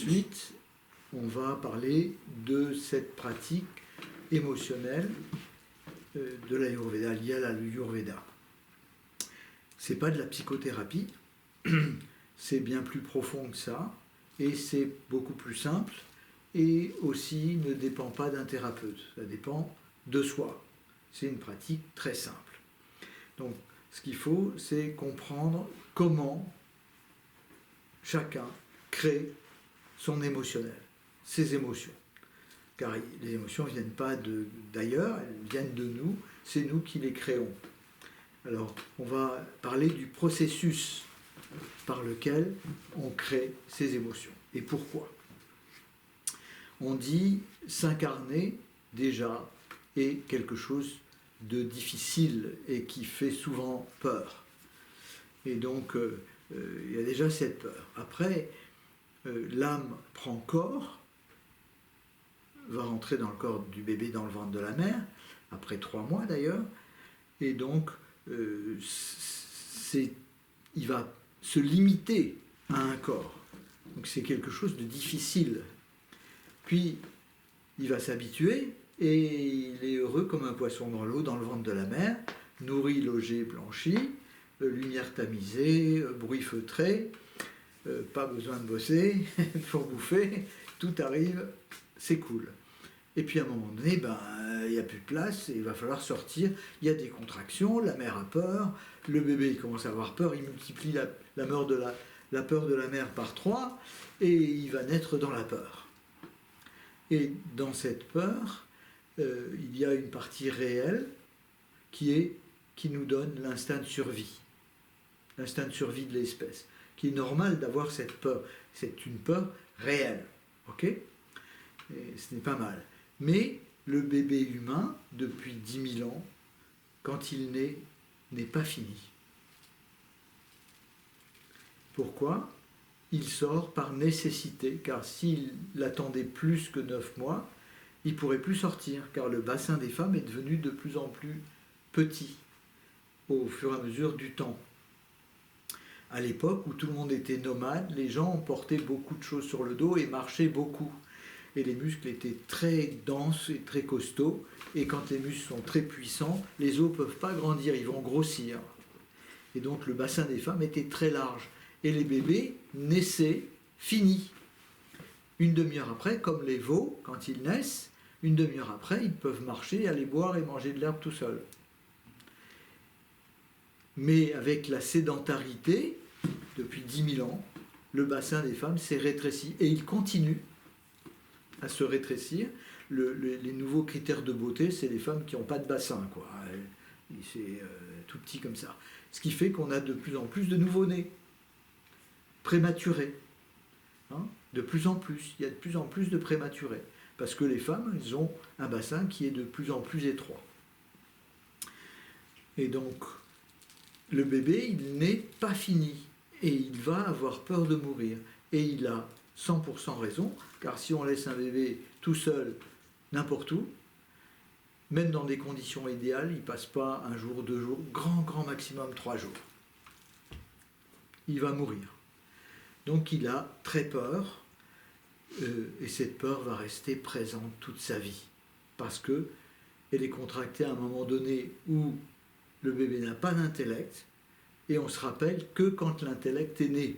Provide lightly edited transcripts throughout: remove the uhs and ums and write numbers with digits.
ensuite, on va parler de cette pratique émotionnelle de l'Ayurveda, liée à l'Ayurveda. C'est pas de la psychothérapie, c'est bien plus profond que ça, et c'est beaucoup plus simple, et aussi ne dépend pas d'un thérapeute, ça dépend de soi. C'est une pratique très simple. Donc, ce qu'il faut, c'est comprendre comment chacun crée son émotionnel, ses émotions. Car les émotions ne viennent pas d'ailleurs, elles viennent de nous, c'est nous qui les créons. Alors, on va parler du processus par lequel on crée ces émotions. Et pourquoi? On dit s'incarner, déjà, est quelque chose de difficile et qui fait souvent peur. Et donc, il y a déjà cette peur. Après, l'âme prend corps, va rentrer dans le corps du bébé dans le ventre de la mère, après 3 mois d'ailleurs, et donc, il va se limiter à un corps. Donc c'est quelque chose de difficile. Puis, il va s'habituer et il est heureux comme un poisson dans l'eau, dans le ventre de la mer, nourri, logé, blanchi, lumière tamisée, bruit feutré, pas besoin de bosser pour bouffer, tout arrive, c'est cool. Et puis à un moment donné, il n'y a plus de place, et il va falloir sortir, il y a des contractions, la mère a peur, le bébé il commence à avoir peur, il multiplie la peur de la mère par 3, et il va naître dans la peur. Et dans cette peur, il y a une partie réelle qui nous donne l'instinct de survie de l'espèce, qui est normal d'avoir cette peur. C'est une peur réelle, ok? Et ce n'est pas mal. Mais le bébé humain, depuis 10 000 ans, quand il naît, n'est pas fini. Pourquoi? Il sort par nécessité, car s'il attendait plus que 9 mois, il ne pourrait plus sortir, car le bassin des femmes est devenu de plus en plus petit au fur et à mesure du temps. À l'époque où tout le monde était nomade, les gens portaient beaucoup de choses sur le dos et marchaient beaucoup. Et les muscles étaient très denses et très costauds, et quand les muscles sont très puissants, les os ne peuvent pas grandir, ils vont grossir. Et donc le bassin des femmes était très large, et les bébés naissaient finis. Une demi-heure après, comme les veaux, quand ils naissent, une demi-heure après, ils peuvent marcher, aller boire et manger de l'herbe tout seuls. Mais avec la sédentarité, depuis 10 000 ans, le bassin des femmes s'est rétréci, et il continue à se rétrécir. Les nouveaux critères de beauté, c'est les femmes qui n'ont pas de bassin, quoi. C'est tout petit comme ça. Ce qui fait qu'on a de plus en plus de nouveau-nés, prématurés. Hein, de plus en plus, il y a de plus en plus de prématurés. Parce que les femmes, elles ont un bassin qui est de plus en plus étroit. Et donc, le bébé, il n'est pas fini. Et il va avoir peur de mourir. Et il a 100% raison, car si on laisse un bébé tout seul, n'importe où, même dans des conditions idéales, il ne passe pas 1 jour, 2 jours, grand maximum 3 jours. Il va mourir. Donc il a très peur, et cette peur va rester présente toute sa vie, parce qu'elle est contractée à un moment donné où le bébé n'a pas d'intellect, et on se rappelle que quand l'intellect est né.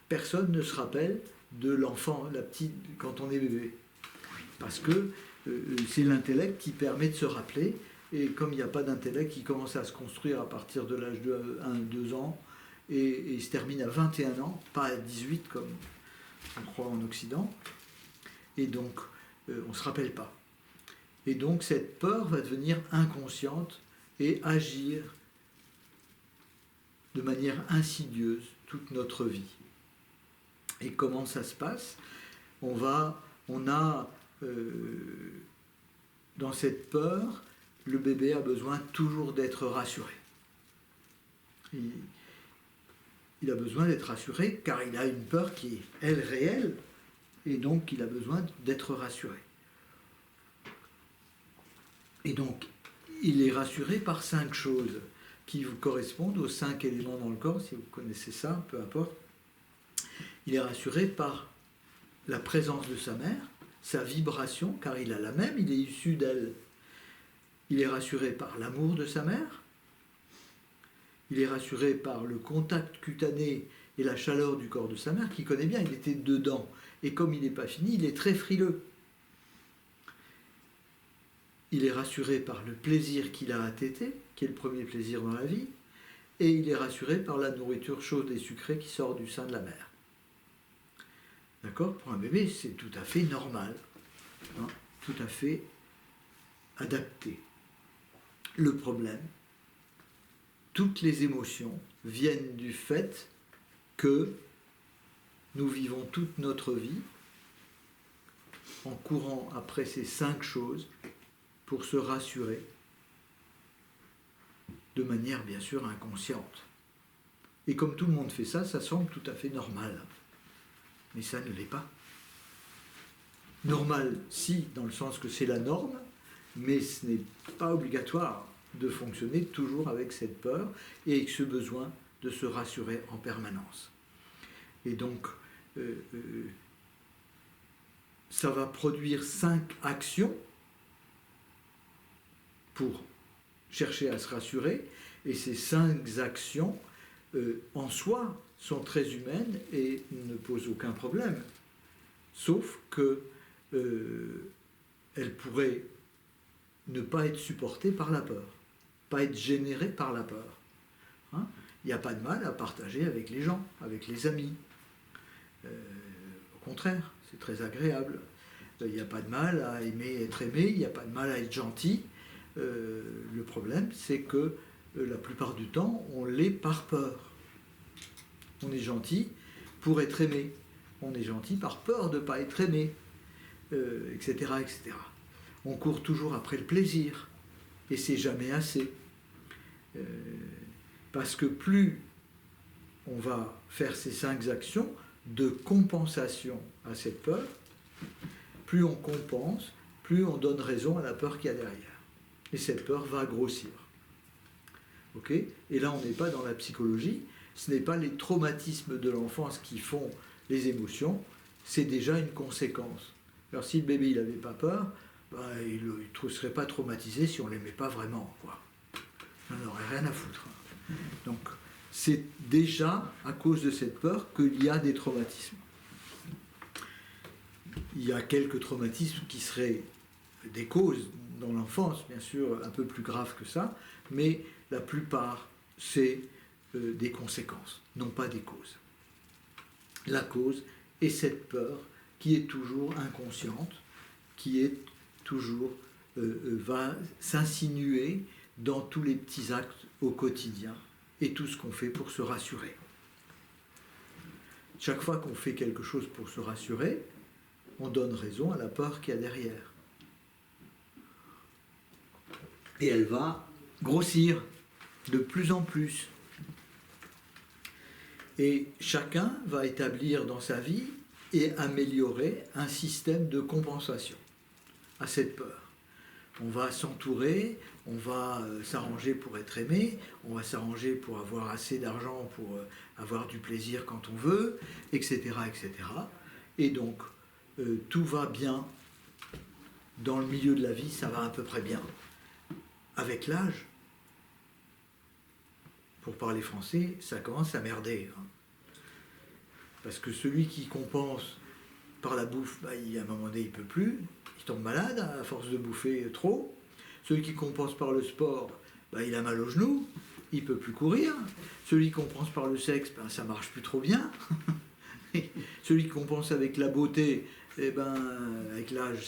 Personne ne se rappelle de l'enfant, la petite, quand on est bébé. Parce que c'est l'intellect qui permet de se rappeler, et comme il n'y a pas d'intellect, il commence à se construire à partir de l'âge de 1-2 ans, et il se termine à 21 ans, pas à 18 comme on croit en Occident, et donc on ne se rappelle pas. Et donc cette peur va devenir inconsciente et agir de manière insidieuse toute notre vie. Et comment ça se passe? On a dans cette peur, le bébé a besoin toujours d'être rassuré. Il a besoin d'être rassuré car il a une peur qui est, elle, réelle, et donc il a besoin d'être rassuré. Et donc, il est rassuré par 5 choses qui vous correspondent aux 5 éléments dans le corps, si vous connaissez ça, peu importe. Il est rassuré par la présence de sa mère, sa vibration, car il a la même, il est issu d'elle. Il est rassuré par l'amour de sa mère, il est rassuré par le contact cutané et la chaleur du corps de sa mère, qu'il connaît bien, il était dedans. Et comme il n'est pas fini, il est très frileux. Il est rassuré par le plaisir qu'il a à téter, qui est le premier plaisir dans la vie, et il est rassuré par la nourriture chaude et sucrée qui sort du sein de la mère. D'accord? Pour un bébé, c'est tout à fait normal, hein, tout à fait adapté. Le problème, toutes les émotions viennent du fait que nous vivons toute notre vie en courant après ces 5 choses pour se rassurer de manière bien sûr inconsciente. Et comme tout le monde fait ça, ça semble tout à fait normal. Mais ça ne l'est pas. Normal, si, dans le sens que c'est la norme, mais ce n'est pas obligatoire de fonctionner toujours avec cette peur et avec ce besoin de se rassurer en permanence. Et donc, ça va produire 5 actions pour chercher à se rassurer, et ces 5 actions, en soi, sont très humaines et ne posent aucun problème, sauf que elles pourraient ne pas être supportées par la peur, pas être générées par la peur. Hein? Il n'y a pas de mal à partager avec les gens, avec les amis. Au contraire, c'est très agréable. Il n'y a pas de mal à aimer être aimé, il n'y a pas de mal à être gentil. Le problème, c'est que la plupart du temps, on l'est par peur. On est gentil pour être aimé. On est gentil par peur de ne pas être aimé, etc., etc. On court toujours après le plaisir, et c'est jamais assez. Parce que plus on va faire ces 5 actions de compensation à cette peur, plus on compense, plus on donne raison à la peur qu'il y a derrière. Et cette peur va grossir. Okay? Et là, on n'est pas dans la psychologie, ce n'est pas les traumatismes de l'enfance qui font les émotions, c'est déjà une conséquence. Alors si le bébé il n'avait pas peur, ben, il ne serait pas traumatisé si on ne l'aimait pas vraiment, quoi. On n'en aurait rien à foutre. Donc c'est déjà à cause de cette peur qu'il y a des traumatismes. Il y a quelques traumatismes qui seraient des causes dans l'enfance, bien sûr, un peu plus graves que ça, mais la plupart, c'est des conséquences, non pas des causes. La cause est cette peur qui est toujours inconsciente, qui est toujours va s'insinuer dans tous les petits actes au quotidien et tout ce qu'on fait pour se rassurer. Chaque fois qu'on fait quelque chose pour se rassurer, on donne raison à la peur qu'il y a derrière. Et elle va grossir de plus en plus. Et chacun va établir dans sa vie et améliorer un système de compensation à cette peur. On va s'entourer, on va s'arranger pour être aimé, on va s'arranger pour avoir assez d'argent pour avoir du plaisir quand on veut, etc., etc. Et donc, tout va bien. Dans le milieu de la vie, ça va à peu près bien. Avec l'âge, pour parler français, ça commence à merder. Hein. Parce que celui qui compense par la bouffe, bah, à un moment donné, il ne peut plus. Il tombe malade à force de bouffer trop. Celui qui compense par le sport, bah, il a mal aux genoux, il ne peut plus courir. Celui qui compense par le sexe, bah, ça ne marche plus trop bien. Celui qui compense avec la beauté, eh ben, avec l'âge,